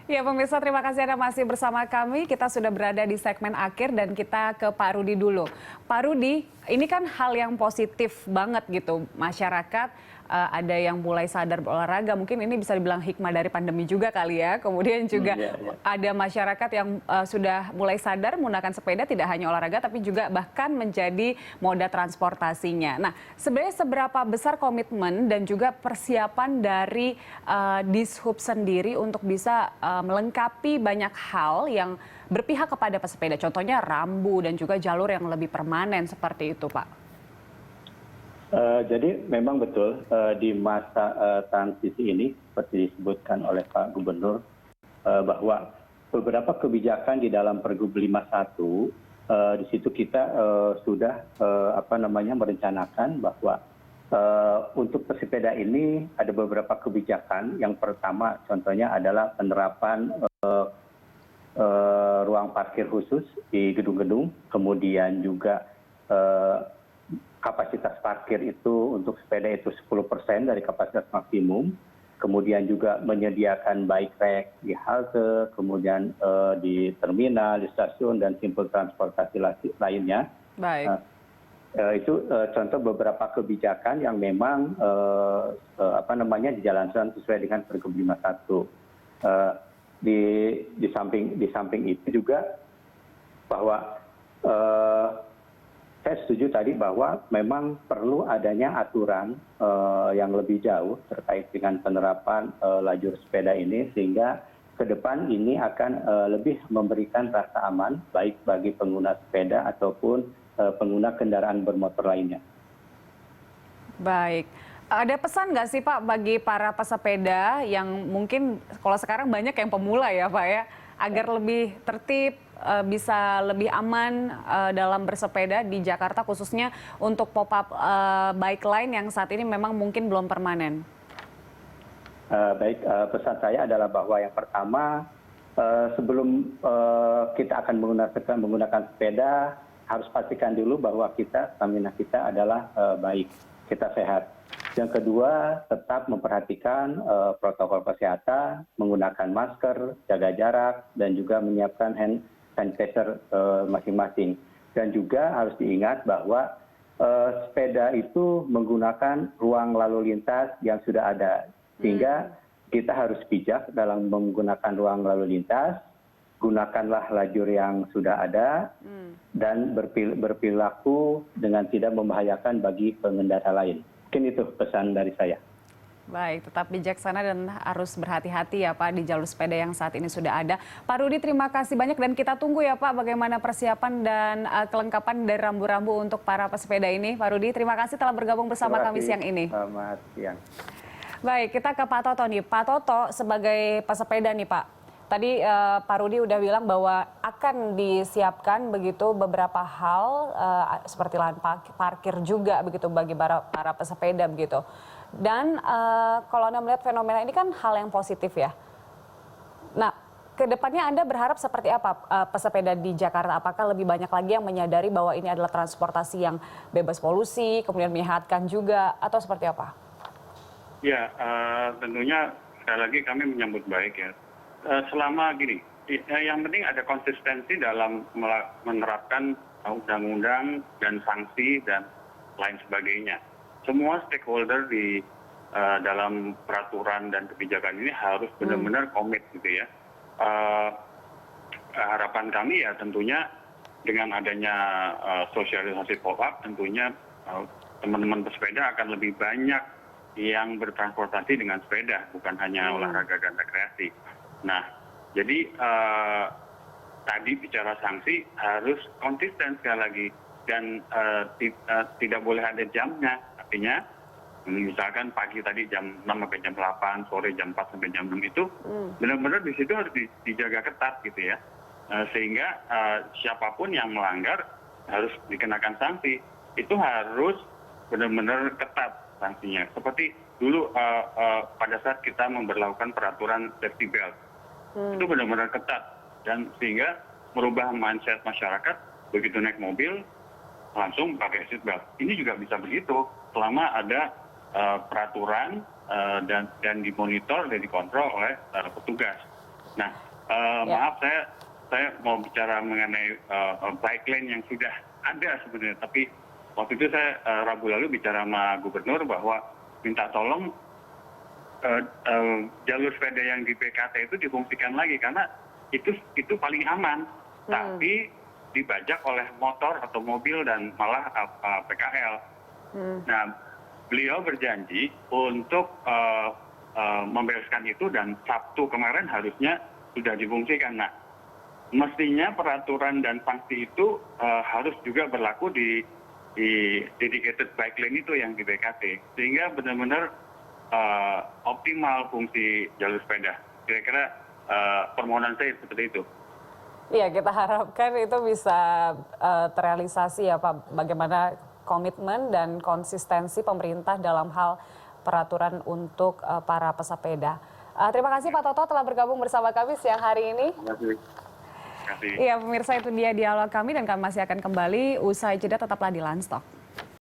Ya pemirsa, terima kasih Anda masih bersama kami. Kita sudah berada di segmen akhir dan kita ke Pak Rudi dulu. Pak Rudi, ini kan hal yang positif banget gitu. Masyarakat ada yang mulai sadar berolahraga. Mungkin ini bisa dibilang hikmah dari pandemi juga kali ya. Kemudian juga ada masyarakat yang sudah mulai sadar menggunakan sepeda tidak hanya olahraga tapi juga bahkan menjadi moda transportasinya. Nah, sebenarnya seberapa besar komitmen dan juga persiapan dari Dishub sendiri untuk bisa melengkapi banyak hal yang berpihak kepada pesepeda, contohnya rambu dan juga jalur yang lebih permanen seperti itu, Pak. Jadi memang betul di masa transisi ini seperti disebutkan oleh Pak Gubernur bahwa beberapa kebijakan di dalam Pergub 51 di situ kita sudah merencanakan bahwa untuk pesepeda ini ada beberapa kebijakan. Yang pertama contohnya adalah penerapan ruang parkir khusus di gedung-gedung, kemudian juga kapasitas parkir itu untuk sepeda itu 10% dari kapasitas maksimum, kemudian juga menyediakan bike rack di halte, kemudian di terminal, di stasiun, dan simpul transportasi lainnya. Baik. Itu contoh beberapa kebijakan yang memang dijalankan sesuai dengan Pergub 51. Di samping itu juga bahwa saya setuju tadi bahwa memang perlu adanya aturan yang lebih jauh terkait dengan penerapan lajur sepeda ini, sehingga ke depan ini akan lebih memberikan rasa aman baik bagi pengguna sepeda ataupun pengguna kendaraan bermotor lainnya. Baik. Ada pesan nggak sih Pak bagi para pesepeda yang mungkin kalau sekarang banyak yang pemula ya Pak ya, agar lebih tertib, bisa lebih aman dalam bersepeda di Jakarta, khususnya untuk pop-up bike lane yang saat ini memang mungkin belum permanen? Baik, pesan saya adalah bahwa yang pertama, sebelum kita akan menggunakan sepeda, harus pastikan dulu bahwa stamina kita adalah baik, kita sehat. Yang kedua, tetap memperhatikan protokol kesehatan, menggunakan masker, jaga jarak, dan juga menyiapkan hand sanitizer masing-masing. Dan juga harus diingat bahwa sepeda itu menggunakan ruang lalu lintas yang sudah ada. Sehingga kita harus bijak dalam menggunakan ruang lalu lintas, gunakanlah lajur yang sudah ada, dan berperilaku dengan tidak membahayakan bagi pengendara lain. Mungkin itu pesan dari saya. Baik, tetap bijaksana dan harus berhati-hati ya Pak di jalur sepeda yang saat ini sudah ada. Pak Rudi, terima kasih banyak dan kita tunggu ya Pak bagaimana persiapan dan kelengkapan dari rambu-rambu untuk para pesepeda ini. Pak Rudi, terima kasih telah bergabung bersama kami siang ini. Selamat siang. Baik, kita ke Pak Toto nih. Pak Toto sebagai pesepeda nih Pak. Tadi Pak Rudi udah bilang bahwa akan disiapkan begitu beberapa hal seperti lahan parkir juga begitu bagi para pesepeda begitu. Dan kalau Anda melihat fenomena ini kan hal yang positif ya. Nah, kedepannya Anda berharap seperti apa pesepeda di Jakarta? Apakah lebih banyak lagi yang menyadari bahwa ini adalah transportasi yang bebas polusi, kemudian menyehatkan juga, atau seperti apa? Ya, tentunya sekali lagi kami menyambut baik ya. Selama gini, yang penting ada konsistensi dalam menerapkan undang-undang dan sanksi dan lain sebagainya. Semua stakeholder di dalam peraturan dan kebijakan ini harus benar-benar komit gitu ya. Harapan kami ya tentunya dengan adanya sosialisasi pop-up, tentunya teman-teman pesepeda akan lebih banyak yang bertransportasi dengan sepeda, bukan hanya olahraga dan rekreasi. Nah, jadi tadi bicara sanksi harus konsisten sekali lagi dan tidak boleh ada jamnya. Artinya misalkan pagi tadi jam 6 sampai jam 8, sore jam 4 sampai jam 6 itu benar-benar di situ harus dijaga ketat gitu ya. Sehingga siapapun yang melanggar harus dikenakan sanksi. Itu harus benar-benar ketat sanksinya. Seperti dulu pada saat kita memberlakukan peraturan safety belt. Itu benar-benar ketat dan sehingga merubah mindset masyarakat begitu naik mobil langsung pakai seat belt. Ini juga bisa begitu selama ada peraturan dan dimonitor dan dikontrol oleh petugas. Nah, maaf saya mau bicara mengenai bike lane yang sudah ada sebenarnya, tapi waktu itu saya Rabu lalu bicara sama gubernur bahwa minta tolong jalur sepeda yang di BKT itu difungsikan lagi karena itu paling aman, tapi dibajak oleh motor atau mobil dan malah PKL. Nah, beliau berjanji untuk membereskan itu dan Sabtu kemarin harusnya sudah difungsikan. Nah, mestinya peraturan dan sanksi itu harus juga berlaku di dedicated bike lane itu yang di BKT, sehingga benar-benar optimal fungsi jalur sepeda. Kira-kira permohonan saya seperti itu. Iya, kita harapkan itu bisa terrealisasi ya Pak, bagaimana komitmen dan konsistensi pemerintah dalam hal peraturan untuk para pesepeda. Terima kasih Pak Toto telah bergabung bersama kami siang hari ini. Terima kasih. Iya pemirsa, itu dia dialog kami dan kami masih akan kembali usai jeda, tetaplah di Lanstock.